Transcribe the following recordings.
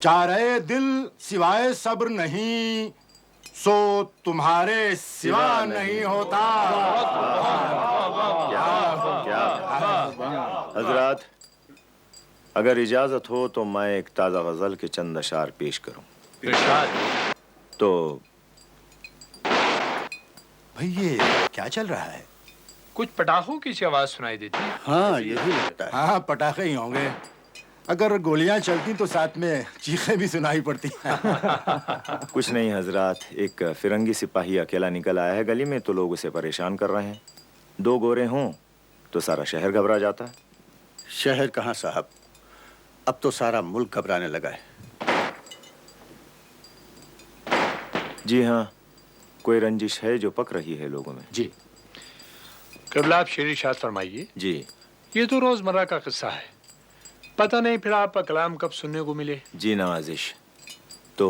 चारे दिल सिवाय सब्र नहीं, सो तुम्हारे सिवा नहीं होता। क्या हजरात, अगर इजाजत हो तो मैं एक ताज़ा गजल के चंद अशार पेश करूं। तो भाई ये क्या चल रहा है? कुछ पटाखों की सी आवाज सुनाई देती है। हाँ यही लगता है। हाँ पटाखे ही होंगे। अगर गोलियां चलती तो साथ में चीखें भी सुनाई पड़ती। कुछ नहीं हजरात, एक फिरंगी सिपाही अकेला निकल आया है गली में तो लोग उसे परेशान कर रहे हैं। दो गोरे हों तो सारा शहर घबरा जाता है। शहर कहाँ साहब, अब तो सारा मुल्क घबराने लगा है। जी हाँ, कोई रंजिश है जो पक रही है लोगों में। जी क़िबला, आप शेर इरशाद फरमाइए। जी ये तो रोजमर्रा का किस्सा है, पता नहीं फिर आपका कलाम कब सुनने को मिले। जी नवाजिश। तो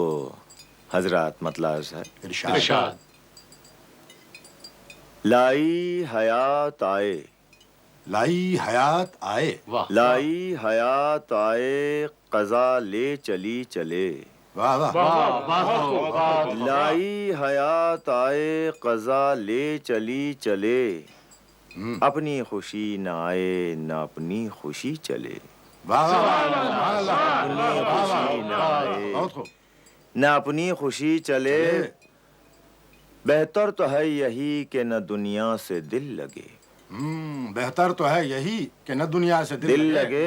हजरात मतलब है इरशाद। लाई हयात आए, लाई हयात आए, लाई हयात आए, कज़ा ले चली चले। वाह वाह। लाई हयात आए, कज़ा ले चली चले। अपनी खुशी न आए न अपनी खुशी चले। वाह अपनी खुशी न आए बहुत खूब। न अपनी खुशी चले। बेहतर तो है यही कि न दुनिया से दिल लगे। बेहतर तो है यही कि न दुनिया से दिल लगे,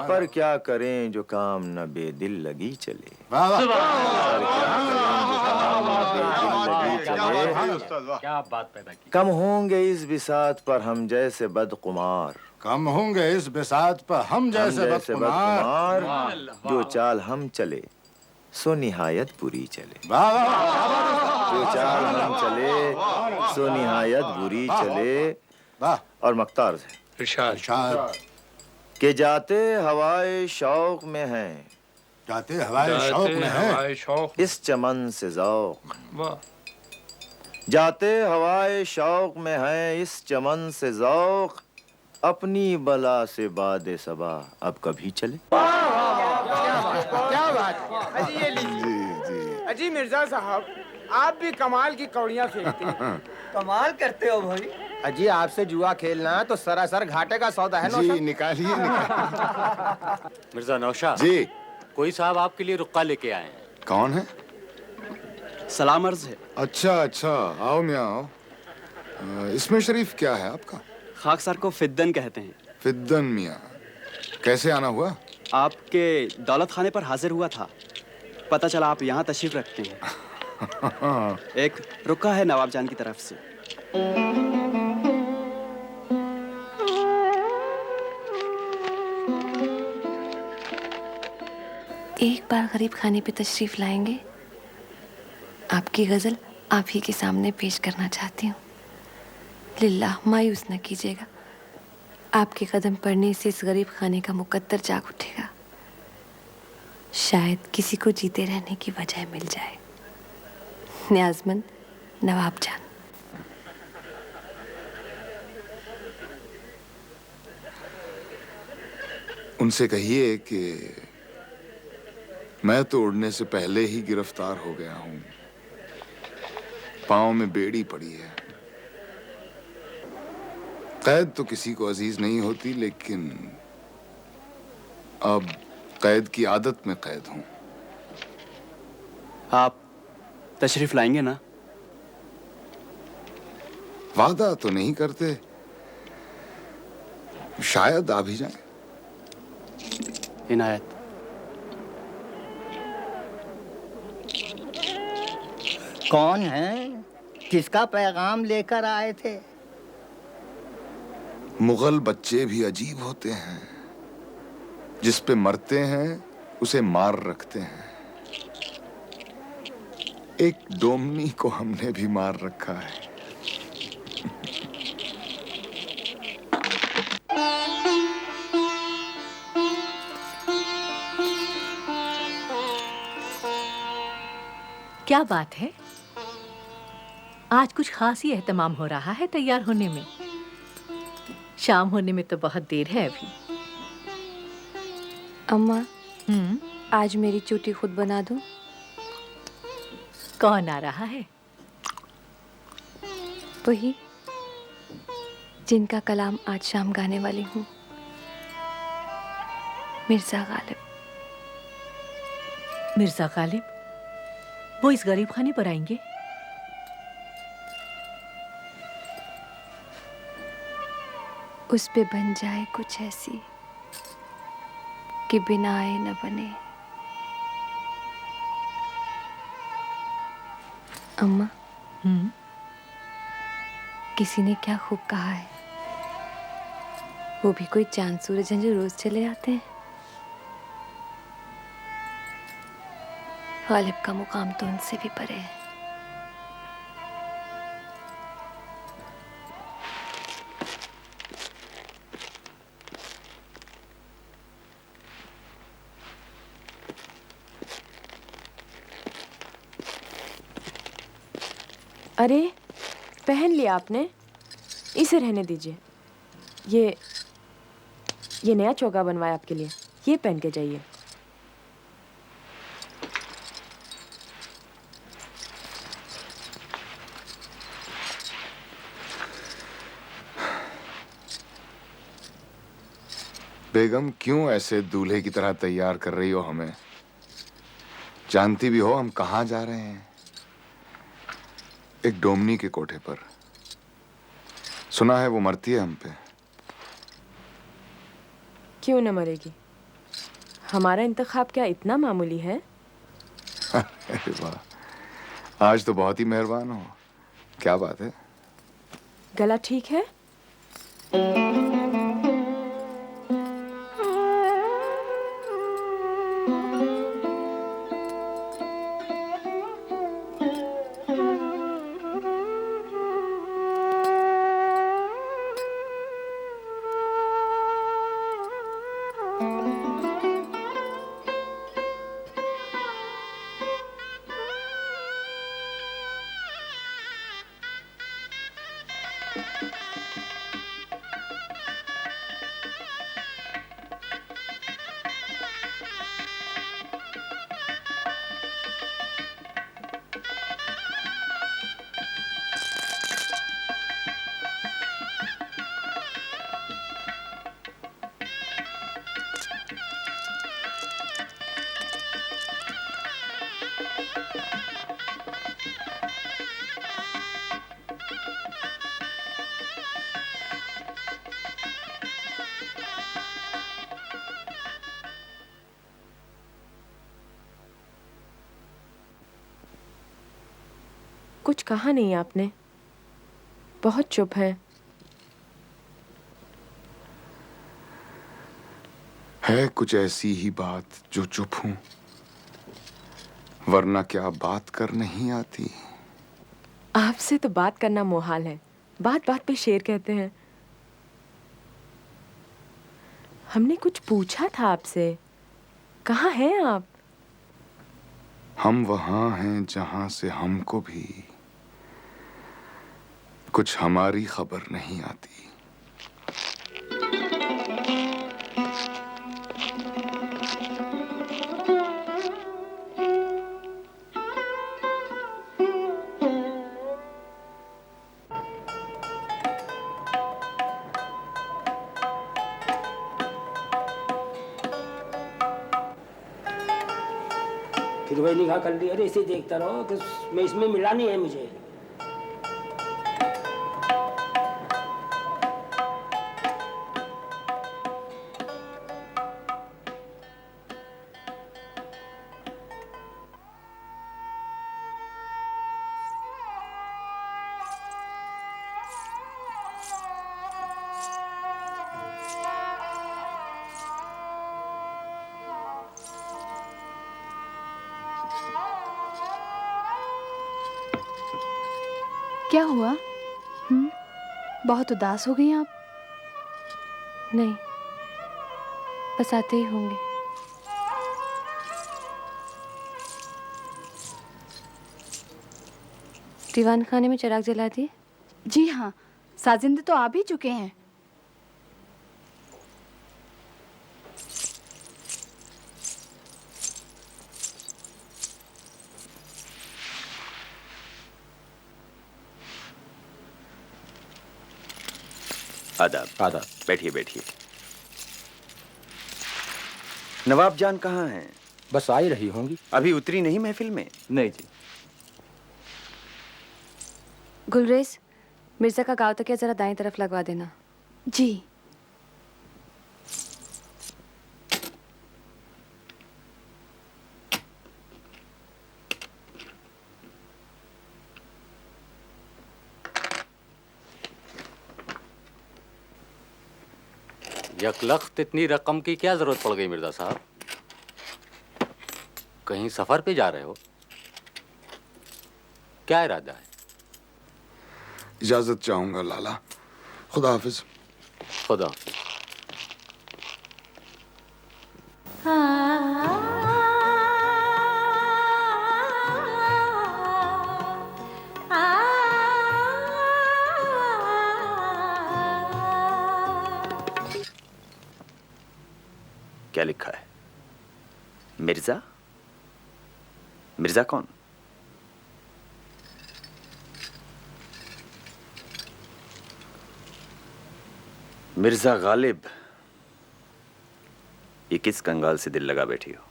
पर क्या करें जो काम न बेदिल लगी चले। वाह वाह। पर क्या करें जो काम न बेदिल लगी चले। क्या बात पैदा की। कम होंगे इस बिसात पर हम जैसे बदकुमार, कम होंगे इस बिसात पर हम जैसे बदकुमार। जो चाल हम चले सो निहायत बुरी चले। वाह वाह। जो चाल हम चले सो निहायत बुरी चले। वाह। और मख्तार है इरशाद। इरशाद। के जाते हवाए शौक में हैं, जाते हवाए शौक में है, हवाए शौक। इस चमन से ज़ौक़। वाह। जाते हवाए शौक में हैं, इस चमन से ज़ौक़। अपनी बला से बादे सबा अब कभी चले। क्या बात। अजी ये लीजिए। अजी मिर्जा साहब, आप भी कमाल की कौड़ियाँ फेंकते हैं। कमाल करते हो भाई। अजी आपसे जुआ खेलना तो सरासर घाटे का सौदा है। जी निकालिए। मिर्जा नौशाद जी कोई साहब आपके लिए रुक्का लेके आए हैं। कौन है? सलाम अर्ज है। अच्छा अच्छा, आओ मियाँ आओ। इसमें शरीफ क्या है आपका? खाक सर को फिद्दन कहते हैं। फिद्दन मियाँ, कैसे आना हुआ? आपके दौलत खाने पर हाजिर हुआ था, पता चला आप यहाँ तशरीफ रखते हैं। एक रुक्का है नवाब जान की तरफ से। एक बार गरीब खाने पे तशरीफ लाएंगे, आपकी गजल आप ही के सामने पेश करना चाहती हूँ। लिल्लाह मायूस न कीजिएगा, आपके कदम पड़ने से इस गरीब खाने का मुकद्दर जाग उठेगा। शायद किसी को जीते रहने की वजह मिल जाए। न्याज़मंद नवाब जान। उनसे कहिए कि मैं तो उड़ने से पहले ही गिरफ्तार हो गया हूँ। पाँव में बेड़ी पड़ी है। कैद तो किसी को अजीज नहीं होती, लेकिन अब कैद की आदत में कैद हूँ। आप तशरीफ लाएंगे ना? वादा तो नहीं करते, शायद आ भी जाए। इनायत। कौन है? किसका पैगाम लेकर आए थे? मुगल बच्चे भी अजीब होते हैं, जिस पे मरते हैं उसे मार रखते हैं। एक डोमनी को हमने भी मार रखा है। क्या बात है? आज कुछ खास ही एहतमाम हो रहा है तैयार होने में। शाम होने में तो बहुत देर है अभी। अम्मा, आज मेरी चोटी खुद बना दूं? कौन आ रहा है? वही जिनका कलाम आज शाम गाने वाली हूँ, मिर्जा गालिब। मिर्जा गालिब? वो इस गरीब खाने पर आएंगे? उस पे बन जाए कुछ ऐसी कि बिना आए न बने। अम्मा, किसी ने क्या खूब कहा है, वो भी कोई चांद सूरज हैं जो रोज चले आते हैं। गालिब का मुकाम तो उनसे भी परे है। अरे पहन लिया आपने, इसे रहने दीजिए। ये नया चोगा बनवाया आपके लिए, ये पहन के जाइए। बेगम, क्यों ऐसे दूल्हे की तरह तैयार कर रही हो हमें? जानती भी हो हम कहाँ जा रहे हैं? एक डोमनी के कोठे पर। सुना है वो मरती है हम पे। क्यों न मरेगी? हमारा इंतखाब क्या इतना मामूली है? अरे वाह, आज तो बहुत ही मेहरबान हो। क्या बात है? गला ठीक है? कुछ कहा नहीं आपने, बहुत चुप है। है कुछ ऐसी ही बात जो चुप हूं, वरना क्या बात कर नहीं आती? आपसे तो बात करना मुहाल है, बात बात पे शेर कहते हैं। हमने कुछ पूछा था आपसे, कहाँ हैं आप? हम वहां हैं जहां से हमको भी कुछ हमारी खबर नहीं आती। फिर वही निगाह कर ली। अरे इसे देखता रहो कि मैं इसमें मिला नहीं है मुझे। क्या हुआ? बहुत उदास हो गई आप। नहीं, बस आते ही होंगे। दीवान खाने में चिराग जला दिए? जी हाँ, साजिंदे तो आ भी चुके हैं। आदाब। आदाब। बैठिए बैठिए। नवाब जान कहाँ हैं? बस आ ही रही होंगी। अभी उतरी नहीं महफिल में? नहीं जी। गुलरेज, मिर्जा का गाँव तक जरा दाएं तरफ लगवा देना। जी। यकलख्त इतनी रकम की क्या जरूरत पड़ गई मिर्जा साहब? कहीं सफर पे जा रहे हो? क्या इरादा है? इजाजत चाहूंगा लाला। खुदा हाफिज। खुदा। क्या लिखा है? मिर्जा? मिर्जा कौन? मिर्जा गालिब। ये किस कंगाल से दिल लगा बैठी हो?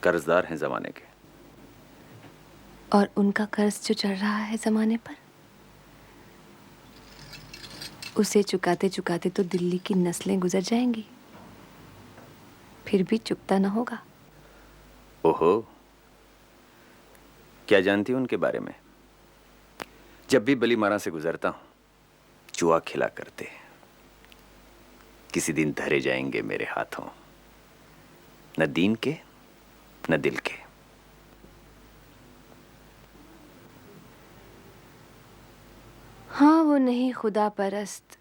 कर्जदार हैं जमाने के। और उनका कर्ज जो चढ़ रहा है जमाने पर, उसे चुकाते चुकाते तो दिल्ली की नस्लें गुजर जाएंगी, फिर भी चुकता ना होगा। ओहो, क्या जानती हो उनके बारे में? जब भी बली मारा से गुजरता हूं, जुआ खिला करते। किसी दिन धरे जाएंगे मेरे हाथों, न दीन के न दिल के। हाँ, वो नहीं खुदा परस्त,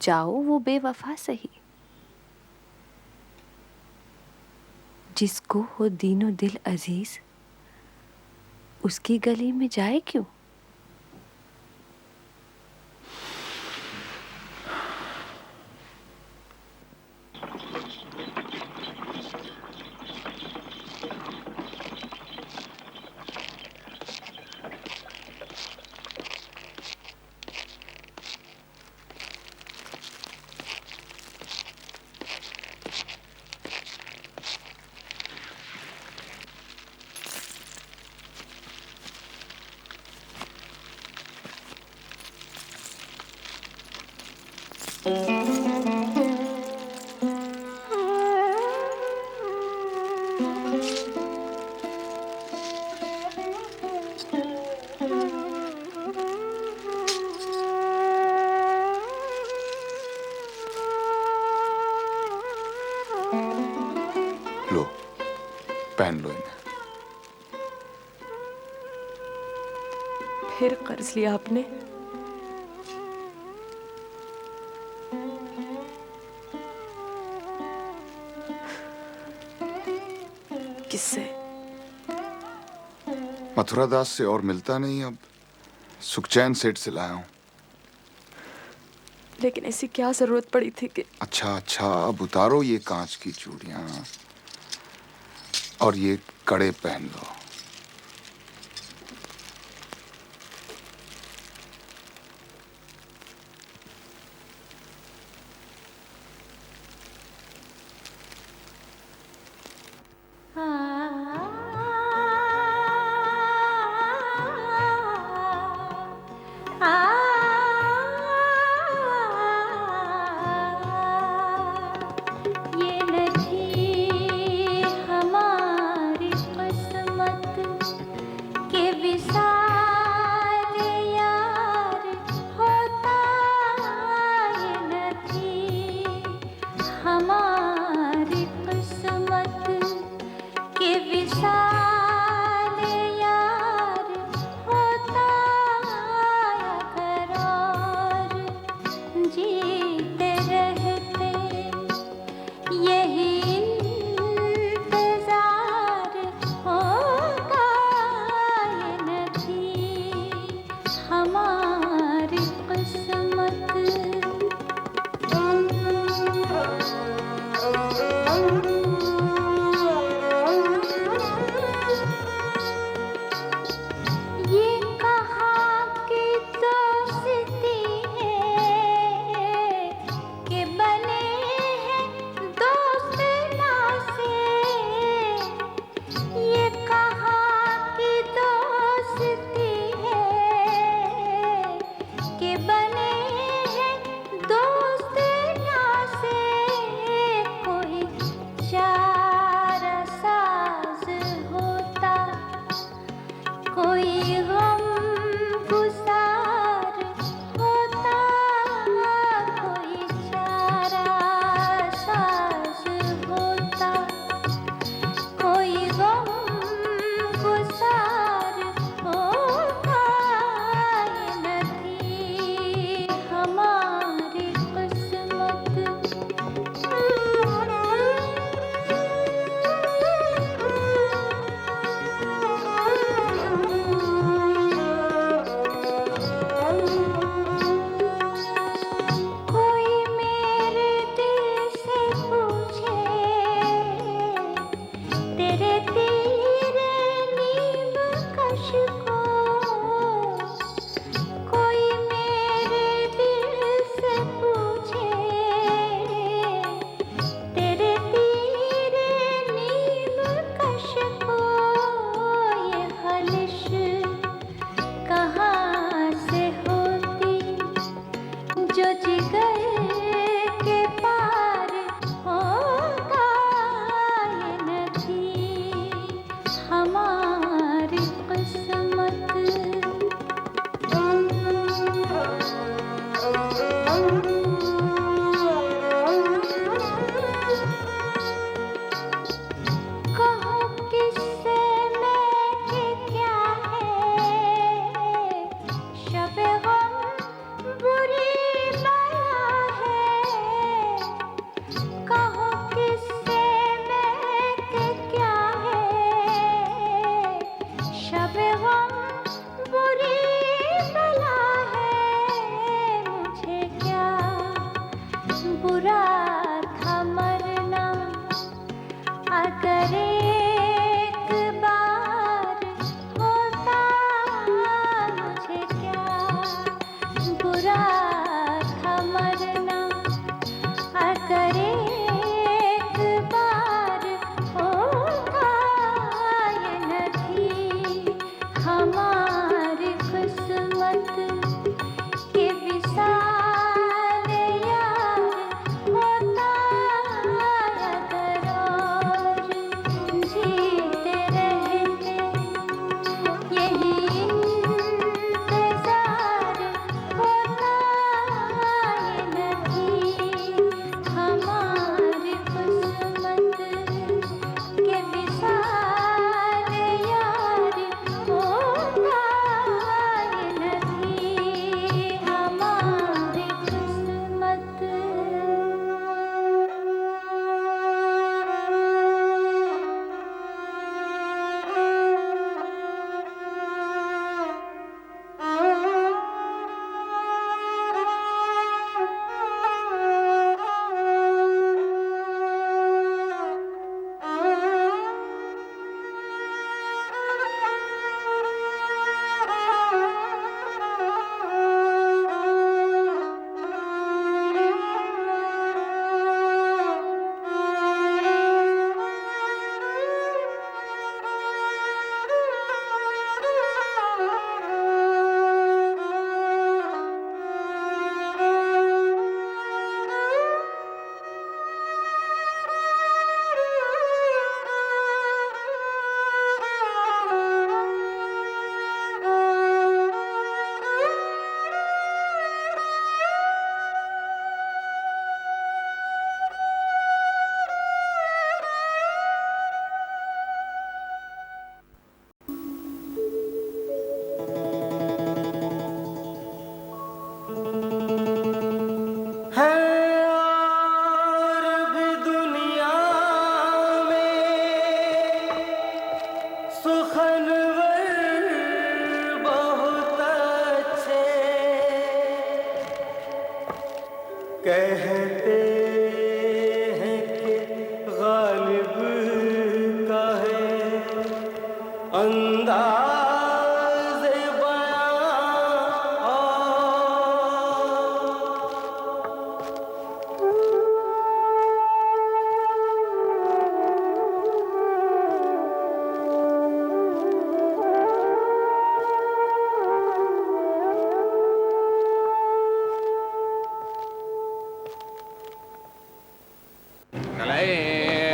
जाओ वो बेवफा सही। जिसको हो दीनो दिल अजीज, उसकी गली में जाए क्यों? लो, पहन लो इन्हें। फिर कर्ज लिया आपने? किससे? मथुरा दास से, और मिलता नहीं अब। सुखचैन सेठ से लाया हूं। लेकिन ऐसी क्या जरूरत पड़ी थी कि? अच्छा अच्छा, अब उतारो ये कांच की चूड़ियां और ये कड़े पहन लो। ये नची हमारी किस्मत कहते हैं कि गालिब का है अंदाज़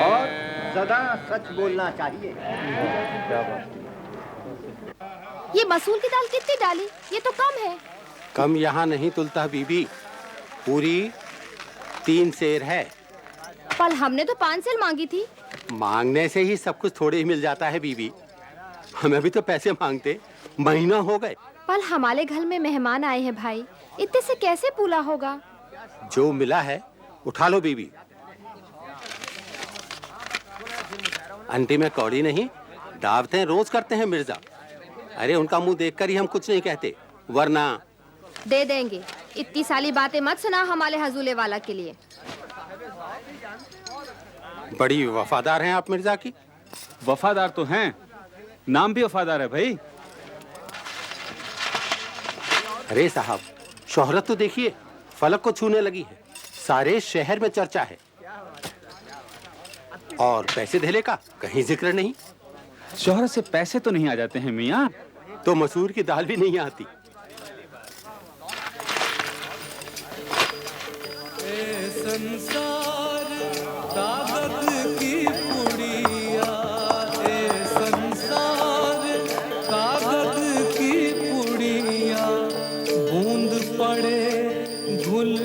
और सदा सच बोलना चाहिए। ये मसूर की दाल कितनी डाली? ये तो कम है। कम यहाँ नहीं तुलता बीबी, पूरी 3 सेर है। कल हमने तो 5 सेर मांगी थी। मांगने से ही सब कुछ थोड़े ही मिल जाता है बीबी, हमें भी तो पैसे मांगते महीना हो गए। कल हमारे घर में मेहमान आए हैं भाई, इतने से कैसे पूरा होगा? जो मिला है उठा लो बीबी। अंटी में कौड़ी नहीं, दावतें रोज करते हैं मिर्जा। अरे उनका मुंह देखकर ही हम कुछ नहीं कहते, वरना दे देंगे। इतनी सारी बातें मत सुना हमारे हजूले वाला के लिए। बड़ी वफादार हैं आप मिर्जा की। वफादार तो हैं, नाम भी वफादार है भाई। अरे साहब, शोहरत तो देखिए, फलक को छूने लगी है, सारे शहर में चर्चा है। और पैसे धेले का कहीं जिक्र नहीं। शोहरत से पैसे तो नहीं आ जाते हैं मियाँ। तो मसूर की दाल भी नहीं आती। संसार कागज की पुड़िया, संसार कागज की पुड़िया, बूंद पड़े घुल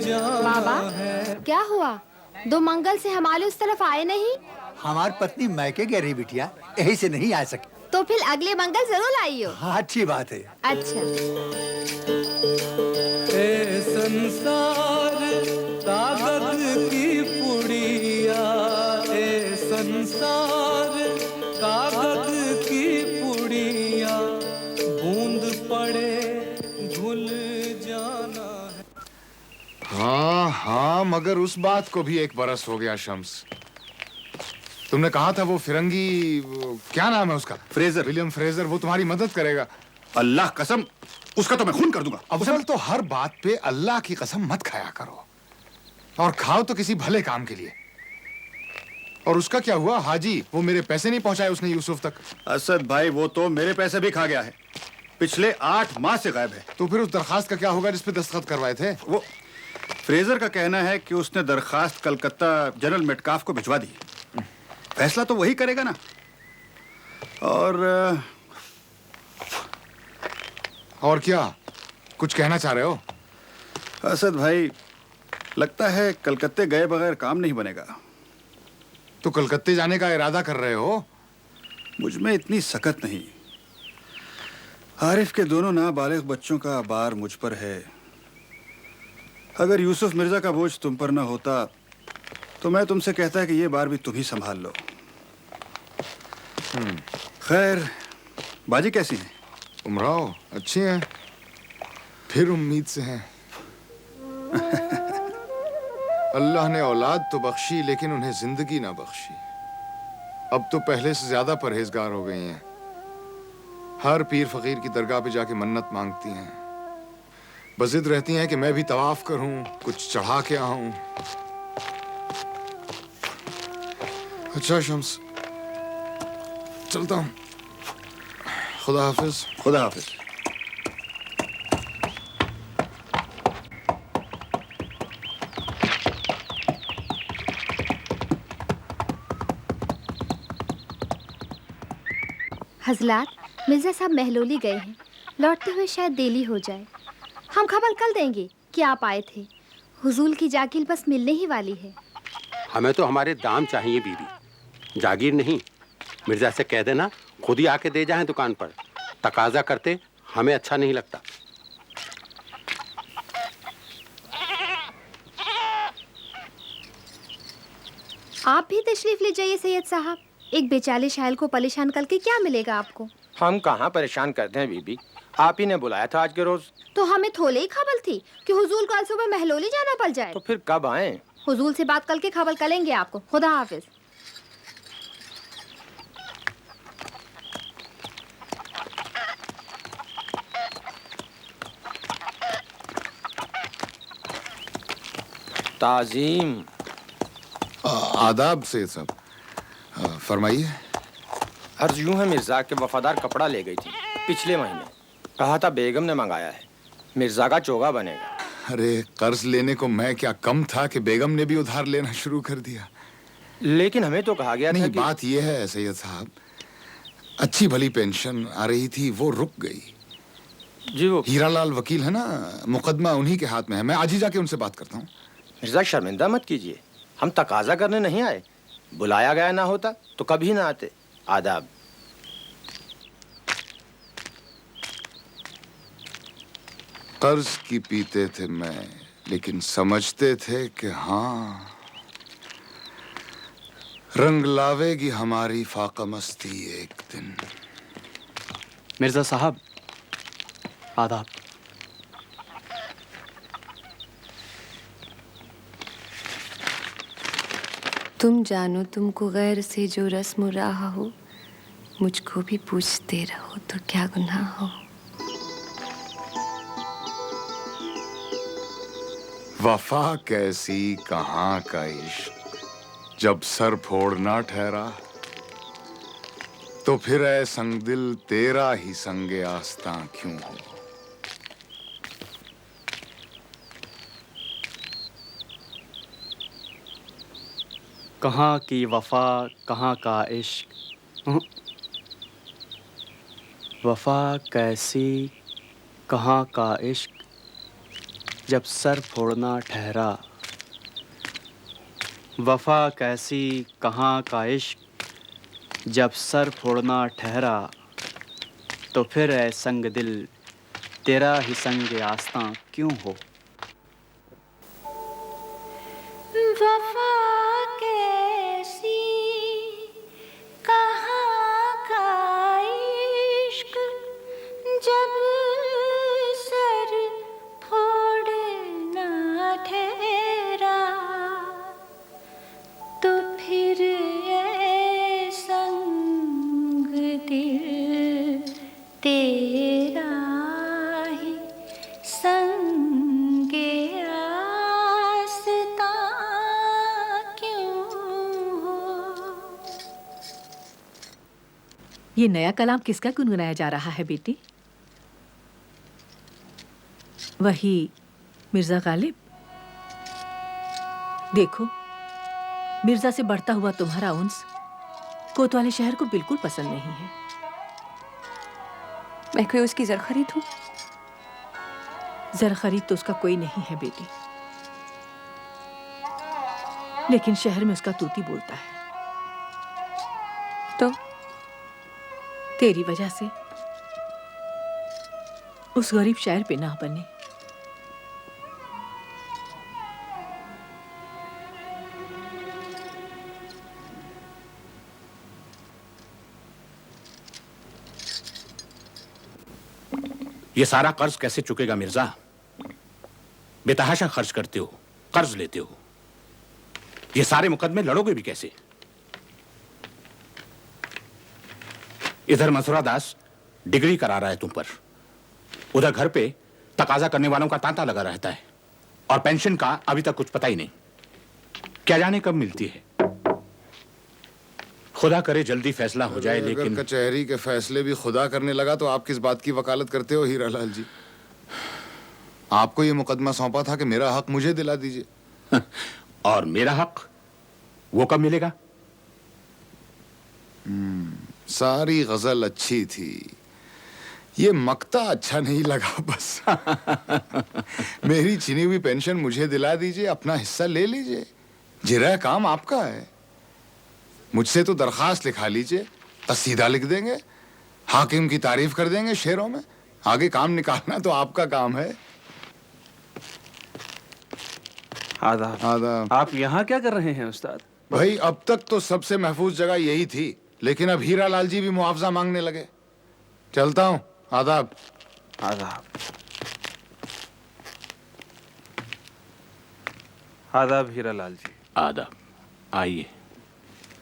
जाना है। क्या हुआ? 2 मंगल से हमारे उस तरफ आए नहीं? हमारी पत्नी मैके गई रही बिटिया, यही से नहीं आ सकी। तो फिर अगले मंगल जरूर आइयो। हाँ, अच्छी बात है। अच्छा। ए संसार कागज की पुड़िया, ए संसार कागज की पुड़िया, बूंद पड़े घुल जाना है। हाँ हाँ, मगर उस बात को भी 1 बरस हो गया शम्स। तुमने कहा था वो फिरंगी, क्या नाम है उसका? फ्रेजर। विलियम फ्रेजर, वो तुम्हारी मदद करेगा। अल्लाह कसम, उसका तो मैं खून कर दूंगा। अफजल, तो हर बात पे अल्लाह की कसम मत खाया करो, और खाओ तो किसी भले काम के लिए। और उसका क्या हुआ? हाजी, वो मेरे पैसे नहीं पहुंचाए उसने यूसुफ तक। असद भाई, वो तो मेरे पैसे भी खा गया है, पिछले 8 माह से गायब है। तो फिर उस दरखास्त का क्या होगा जिस पे दस्तखत करवाए थे? वो फ्रेजर का कहना है कि उसने दरखास्त कलकत्ता जनरल मेटकाफ को भिजवा दी। फैसला तो वही करेगा ना। और क्या कुछ कहना चाह रहे हो? असद भाई, लगता है कलकत्ते गए बगैर काम नहीं बनेगा। तो कलकत्ते जाने का इरादा कर रहे हो? मुझ में इतनी सकत नहीं। आरिफ के दोनों नाबालिग बच्चों का बार मुझ पर है। अगर यूसुफ मिर्जा का बोझ तुम पर ना होता तो मैं तुमसे कहता कि ये बार भी तुम ही संभाल लो। खैर, बाजी कैसी है? उमराव अच्छी हैं, फिर उम्मीद से हैं। अल्लाह ने औलाद तो बख्शी, लेकिन उन्हें जिंदगी ना बख्शी। अब तो पहले से ज्यादा परहेजगार हो गई हैं। हर पीर फकीर की दरगाह पे जाके मन्नत मांगती हैं। बजिद रहती हैं कि मैं भी तवाफ करूं, कुछ चढ़ा के आऊं। अच्छा शम्स, चलता हूं। खुदा हाफिज। खुदा हाफिज। हजलात, मिर्जा साहब महलोली गए हैं, लौटते हुए शायद देरी हो जाए। हम खबर कल देंगे कि आप आए थे। हुजूर की जागीर बस मिलने ही वाली है। हमें तो हमारे दाम चाहिए बीबी, जागीर नहीं। मिर्जा से कह देना खुद ही आके दे जाएं दुकान पर। तकाजा करते हमें अच्छा नहीं लगता। आप भी तशरीफ ले जाइए सैयद साहब। एक बेचारे शायर को परेशान करके क्या मिलेगा आपको? हम कहाँ परेशान करते हैं बीबी, आप ही ने बुलाया था आज के रोज। तो हमें थोड़े ही खबर थी कि हुजूर कल सुबह महलोली जाना पड़ जाए। तो फिर कब आए? हुजूर से बात करके खबर करेंगे आपको। खुदा हाफिज। ताजीम। आदाब से सब। फरमाइए। अर्ज यूं है, मिर्जा के वफादार कपड़ा ले गई थी पिछले महीने। कहा था बेगम ने मंगाया है, मिर्जा का चोगा बनेगा। अरे कर्ज लेने को मैं क्या कम था कि बेगम ने भी उधार लेना शुरू कर दिया। लेकिन हमें तो कहा गया नहीं, था कि... बात यह है सैयद साहब, अच्छी भली पेंशन आ रही थी, वो रुक गई। जी, वो हीरालाल वकील है ना, मुकदमा उन्हीं के हाथ में है। मैं आज ही जाके उनसे बात करता हूँ। मिर्जा शर्मिंदा मत कीजिए, हम तकाजा करने नहीं आए। बुलाया गया ना होता तो कभी ना आते। आदाब। कर्ज की पीते थे मैं, लेकिन समझते थे कि हाँ, रंग लावेगी हमारी फाका मस्ती एक दिन। मिर्जा साहब, आदाब। तुम जानो तुमको गैर से जो रस्म रहा हो, मुझको भी पूछते रहो तो क्या गुनाह हो। वफा कैसी कहाँ का इश्क, जब सर फोड़ना ठहरा, तो फिर ऐ संग दिल तेरा ही संगे आस्तां क्यों हो। कहाँ की वफा कहाँ का इश्क, वफा कैसी कहाँ का इश्क, जब सर फोड़ना ठहरा। वफा कैसी कहाँ का इश्क, जब सर फोड़ना ठहरा, तो फिर ऐ संग दिल तेरा ही संग आस्तां क्यों हो। वफा कैसी कहाँ का इश्क, जब सर फोड़ना ठहरा, तो फिर ये नया कलाम किसका गुनगुनाया जा रहा है बेटी? वही मिर्जा गालिब। देखो, मिर्जा से बढ़ता हुआ तुम्हारा उन्स कोतवाली शहर को बिल्कुल पसंद नहीं है। मैं कोई उसकी जर खरीद हूँ? जर खरीद तो उसका कोई नहीं है बेटी, लेकिन शहर में उसका तूती बोलता है। तो तेरी वजह से उस गरीब शायर पे ना बने। ये सारा कर्ज कैसे चुकेगा मिर्जा? बेतहाशा खर्च करते हो, कर्ज लेते हो। ये सारे मुकदमे लड़ोगे भी कैसे? इधर मंसूरा दास डिग्री करा रहा है तुम पर, उधर घर पे तकाजा करने वालों का तांता लगा रहता है, और पेंशन का अभी तक कुछ पता ही नहीं। क्या जाने कब मिलती है। खुदा करे जल्दी फैसला हो जाए। लेकिन अगर कचहरी के फैसले भी खुदा करने लगा तो आप किस बात की वकालत करते हो हीरालाल जी? आपको ये मुकदमा सौंपा था कि मेरा हक मुझे दिला दीजिए। और मेरा हक वो कब मिलेगा? सारी गजल अच्छी थी, ये मक्ता अच्छा नहीं लगा बस। मेरी छिनी हुई पेंशन मुझे दिला दीजिए, अपना हिस्सा ले लीजिए। जिरा काम आपका है। मुझसे तो दरखास्त लिखा लीजिए, कसीदा लिख देंगे, हाकिम की तारीफ कर देंगे शेरों में। आगे काम निकालना तो आपका काम है। आदाब। आदाब। आप यहाँ क्या कर रहे हैं उस्ताद? भाई अब तक तो सबसे महफूज जगह यही थी, लेकिन अब हीरालाल जी भी मुआवजा मांगने लगे। चलता हूँ। आदाब। आदाब। आदाब हीरालाल जी। आदाब। आइए।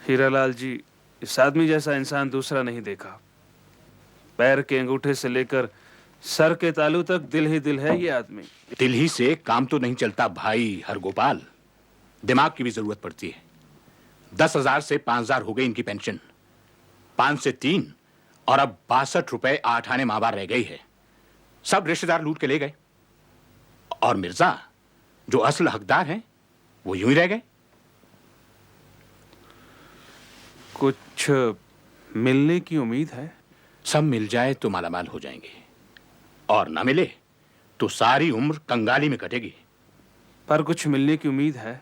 हीरालाल जी, इस आदमी जैसा इंसान दूसरा नहीं देखा। पैर के अंगूठे से लेकर सर के तालू तक दिल ही दिल है ये आदमी। दिल ही से काम तो नहीं चलता भाई हरगोपाल, दिमाग की भी जरूरत पड़ती है। 10,000 से 5,000 हो गई इनकी पेंशन, 5 से 3, और अब 62 रुपए 8 आने माँ बाप रह गई है। सब रिश्तेदार लूट के ले गए, और मिर्जा जो असल हकदार हैं वो यूं ही रह गए। कुछ मिलने की उम्मीद है? सब मिल जाए तो मालामाल हो जाएंगे, और ना मिले तो सारी उम्र कंगाली में कटेगी। पर कुछ मिलने की उम्मीद है?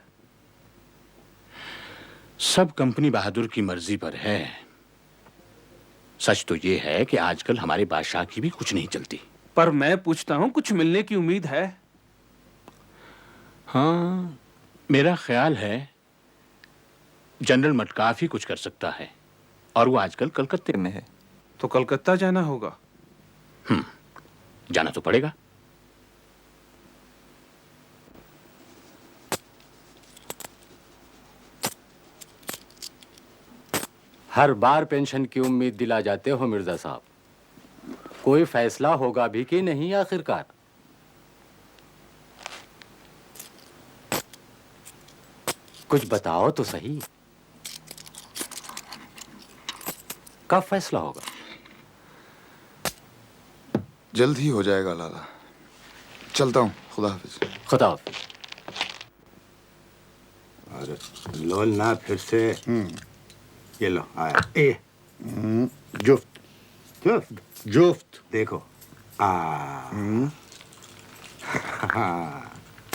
सब कंपनी बहादुर की मर्जी पर है। सच तो ये है कि आजकल हमारे बादशाह की भी कुछ नहीं चलती। पर मैं पूछता हूं, कुछ मिलने की उम्मीद है? हाँ, मेरा ख्याल है जनरल मटकाफ ही कुछ कर सकता है, और वो आजकल कलकत्ते में है। तो कलकत्ता जाना होगा। जाना तो पड़ेगा। हर बार पेंशन की उम्मीद दिला जाते हो मिर्जा साहब। कोई फैसला होगा भी कि नहीं आखिरकार? कुछ बताओ तो सही, कब फैसला होगा? जल्द ही हो जाएगा लाला। चलता हूँ। खुदा हाफिज। खुदा हाफिज। अरे लो ना फिर से। ये लो आया। ए जुफ्त जुफ्त जुफ्त देखो।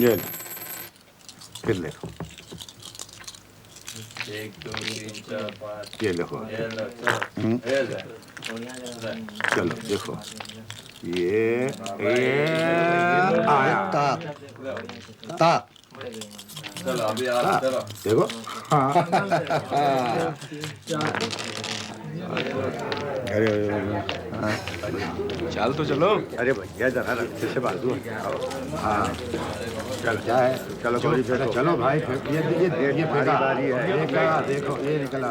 ये लो, फिर देखो। 1 2 3 4 5 ये देखो। चलो देखो, ये आया ता चलो अभी आ रहा। चलो देखो। अरे चल तो चलो। अरे भैया जरा रस्ते से बाजू हटाओ। हाँ चलो, क्या है? चलो गोली फेंको। चलो भाई ये फेंका। देखो ये निकला।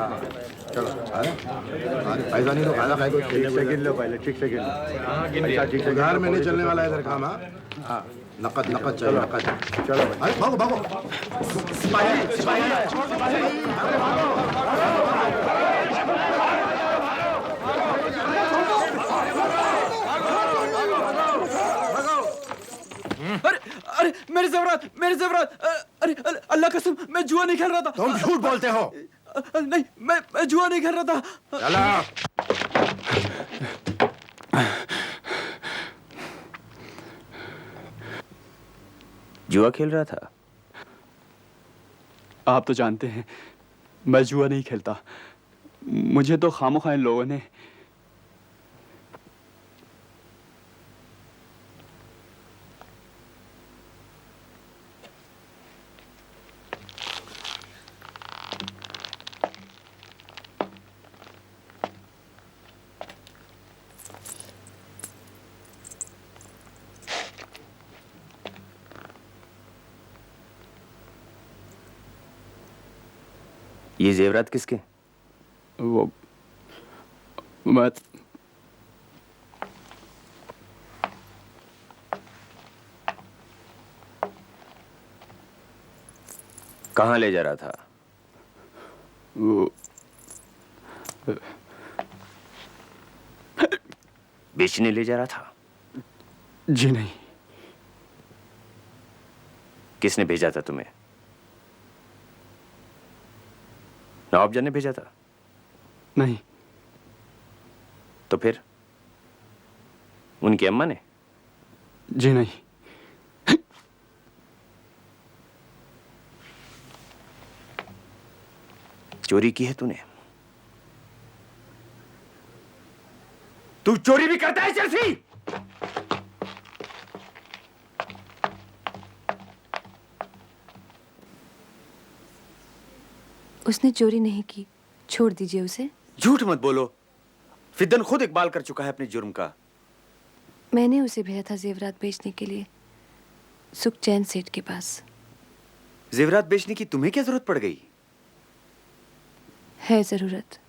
चलो अरे ऐसा नहीं तो खाना खाए। कोई ठीक से गिन लो पहले, ठीक से गिन लो। अच्छा ठीक से। घर में नहीं चलने वाला इधर काम। हाँ नकद नकद चलो नकद। चलो भाई भागो भागो। सिपाही मेरे ज़ेवरात अरे अल्लाह कसम मैं जुआ नहीं खेल रहा था। तुम झूठ बोलते हो। नहीं मैं जुआ नहीं खेल रहा था। चला। जुआ खेल रहा था? आप तो जानते हैं मैं जुआ नहीं खेलता। मुझे तो खामोखा इन लोगों ने ये जेवरात किसके? वो मैं कहाँ ले जा रहा था? वो बेचने ले जा रहा था? जी नहीं। किसने भेजा था तुम्हें? नवाब जान ने भेजा था? नहीं। तो फिर उनकी अम्मा ने? जी नहीं। चोरी की है तूने? तू चोरी भी करता है चर्सी? उसने चोरी नहीं की, छोड़ दीजिए उसे। झूठ मत बोलो, फिदन खुद इकबाल कर चुका है अपने जुर्म का। मैंने उसे भेजा था जेवरात बेचने के लिए, सुखचैन सेठ के पास। जेवरात बेचने की तुम्हें क्या जरूरत पड़ गई? है जरूरत,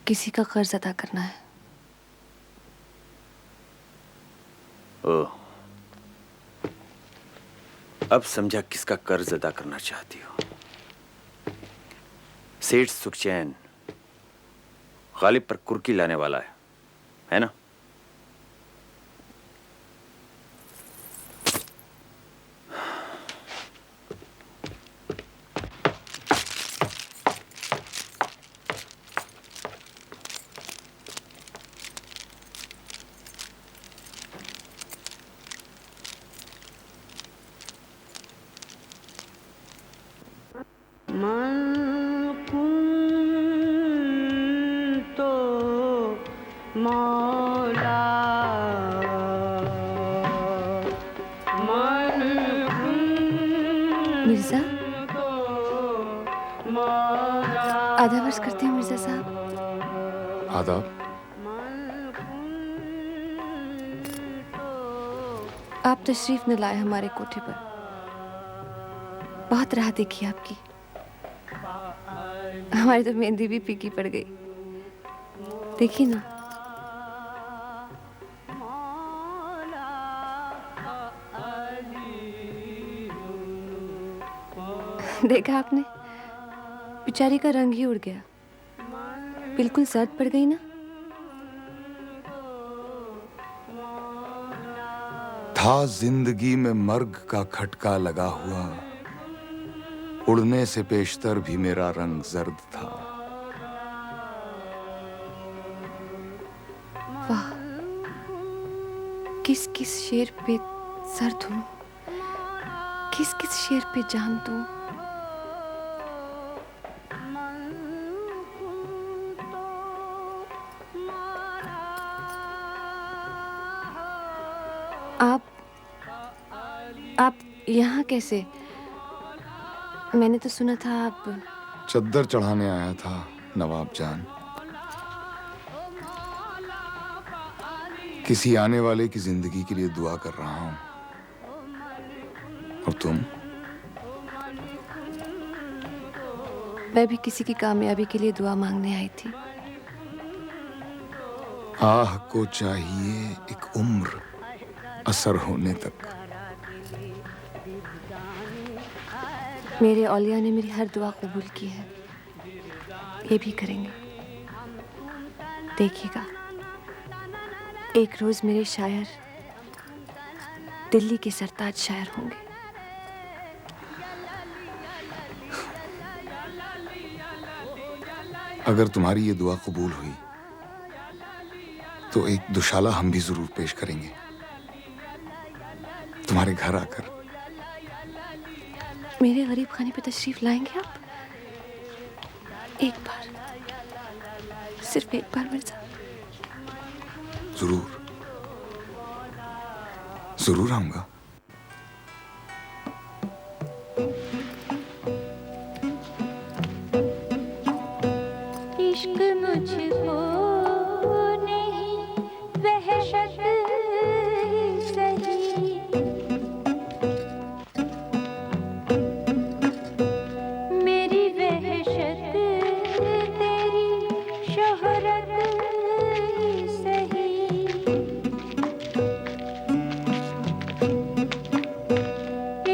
किसी का कर्ज अदा करना है। ओह, अब समझा किसका कर्ज अदा करना चाहती हो। सेठ सुखचैन गालिब पर कुर्की लाने वाला है ना? मिर्जा, आधा वर्ष करते हैं मिर्जा साहब। आदाब। आप तशरीफ न लाए हमारे कोठे पर, बहुत राह देखी आपकी। हमारी तो मेहंदी भी फीकी पड़ गई, देखी ना। देखा आपने, बेचारी का रंग ही उड़ गया, बिल्कुल सर्द पड़ गई ना। था जिंदगी में मर्ग का खटका लगा हुआ, उड़ने से पेशतर भी मेरा रंग जर्द था। वाह, किस किस शेर पे सर दूं, किस किस शेर पे जान दूं। आप यहाँ कैसे? मैंने तो सुना था आप चद्दर चढ़ाने आया था नवाब जान। किसी आने वाले की जिंदगी के लिए दुआ कर रहा हूं। और तुम? मैं भी किसी की कामयाबी के लिए दुआ मांगने आई थी। आह को चाहिए एक उम्र असर होने तक। मेरे औलिया ने मेरी हर दुआ कबूल की है, ये भी करेंगे। देखिएगा, एक रोज मेरे शायर दिल्ली के सरताज शायर होंगे। अगर तुम्हारी ये दुआ कबूल हुई तो एक दुशाला हम भी जरूर पेश करेंगे तुम्हारे घर आकर। मेरे गरीब खाने पे तशरीफ लाएंगे आप? एक बार, सिर्फ एक बार मिर्जा। जरूर जरूर आऊंगा। इश्क मुझको नहीं वहशत ही सही, मेरी वहशत तेरी शोहरत ही सही।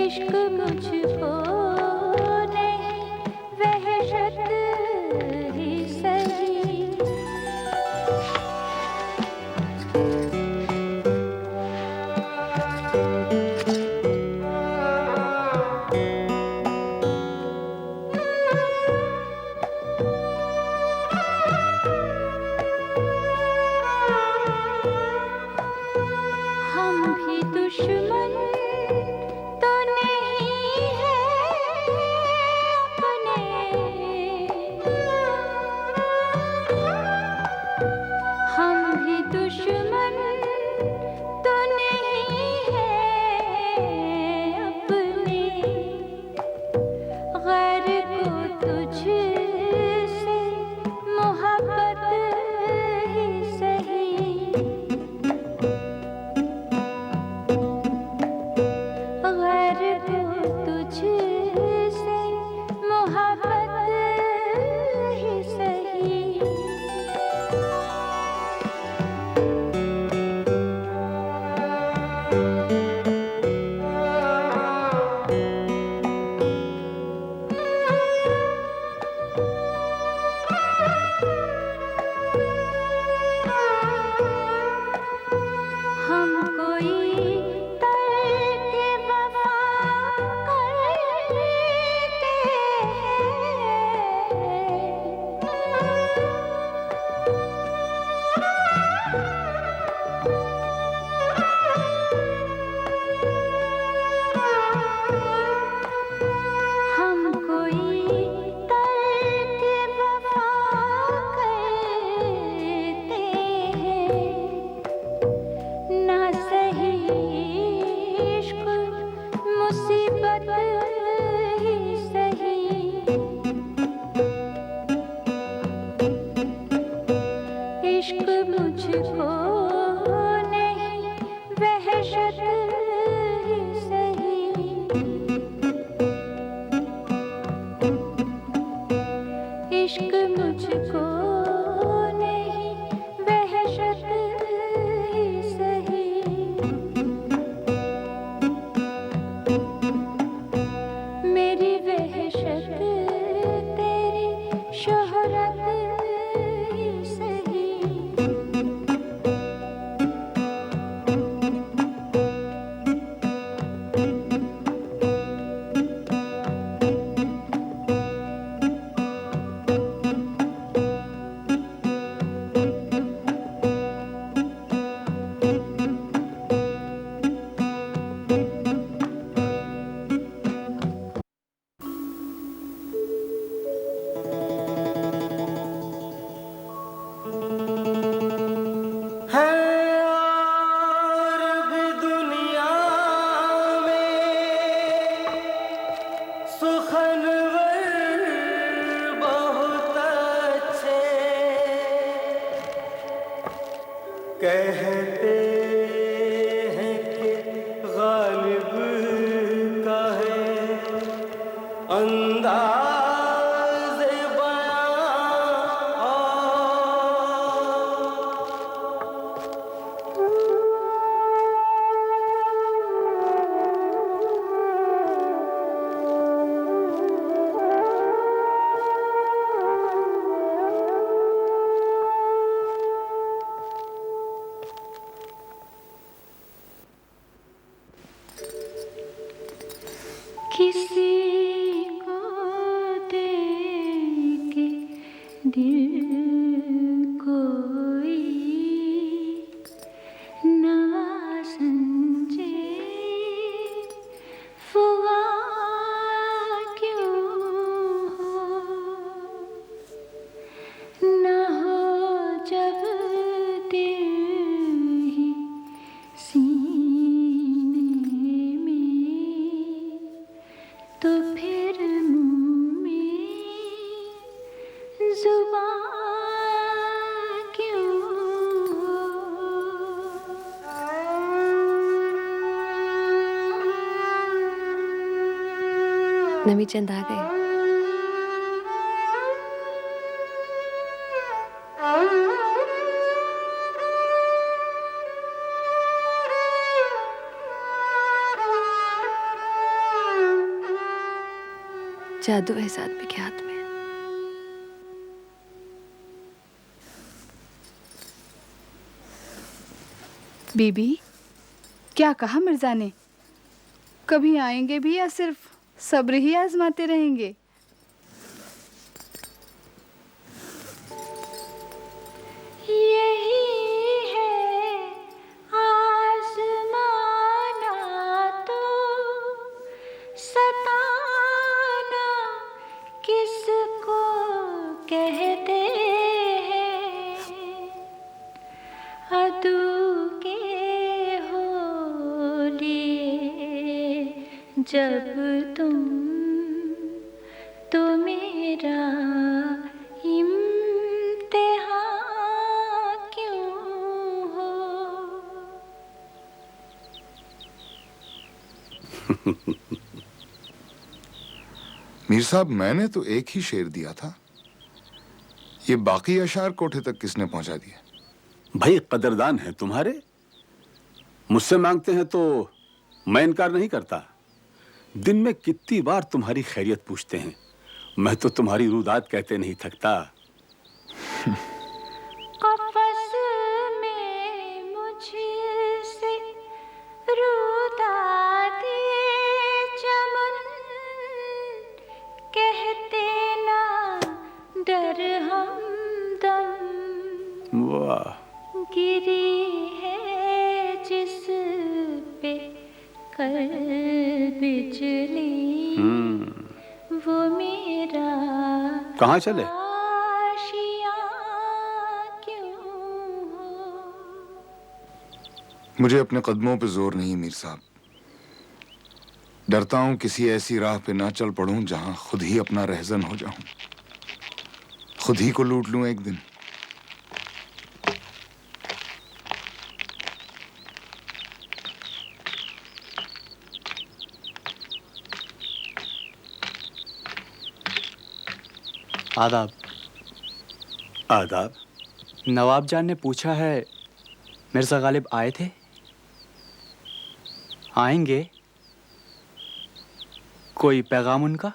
इश्क मुझको नहीं वहशत ही सही। हम भी दुश्मन तो नहीं है अपने, हम भी दुश्मन तो नहीं है अपने, गैर को तुझसे मोहब्बत ही सही। गैर को तुझसे मोहब्बत ही सही। हम कोई तर्क वफा करते हम कोई तर्क वफा करते हैं, ना सही इश्क मुसीबत ही सही। इश्क मुझको नहीं वहशत ही सही। इश्क मुझको नहीं वहशत ही सही। मेरी वहशत तेरी शोहरत ही सही। कहते हैं कि गालिब का है अंदाज़ नवी चंद आ गए। जादू है सादमी के हाथ में। बीबी, क्या कहा मिर्जा ने? कभी आएंगे भी या सिर्फ सब्र ही आजमाते रहेंगे? जब तुम तो मेरा इम्तिहान क्यों हो? मीर साहब, मैंने तो एक ही शेर दिया था। ये बाकी अशार कोठे तक किसने पहुंचा दिया? भाई कदरदान है तुम्हारे, मुझसे मांगते हैं तो मैं इनकार नहीं करता। दिन में कितनी बार तुम्हारी खैरियत पूछते हैं, मैं तो तुम्हारी रुदात कहते नहीं थकता। कफ़स में मुझसे रुदाते चमन कहते ना डर हमदम। वाह। गिरी है जिस पे कल बिजली, वो मेरा कहाँ चले? आशियाँ क्यों हो? मुझे अपने कदमों पे जोर नहीं मीर साहब। डरता हूं किसी ऐसी राह पे ना चल पड़ूं जहां खुद ही अपना रहजन हो जाऊं, खुद ही को लूट लूं एक दिन। आदाब। आदाब। नवाब जान ने पूछा है मिर्जा गालिब आए थे? आएंगे? कोई पैगाम उनका?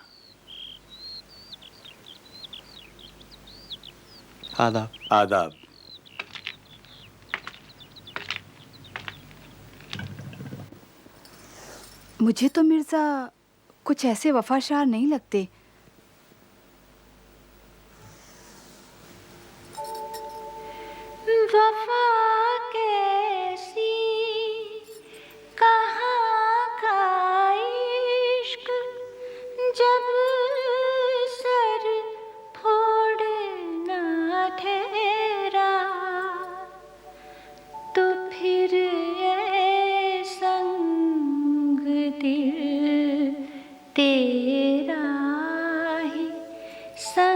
आदाब। आदाब। मुझे तो मिर्जा कुछ ऐसे वफाशार नहीं लगते। वफा कैसी, कहाँ का इश्क, जब सर फोड़ना ठहरा, तो फिर ये संग दिल तेरा ही संग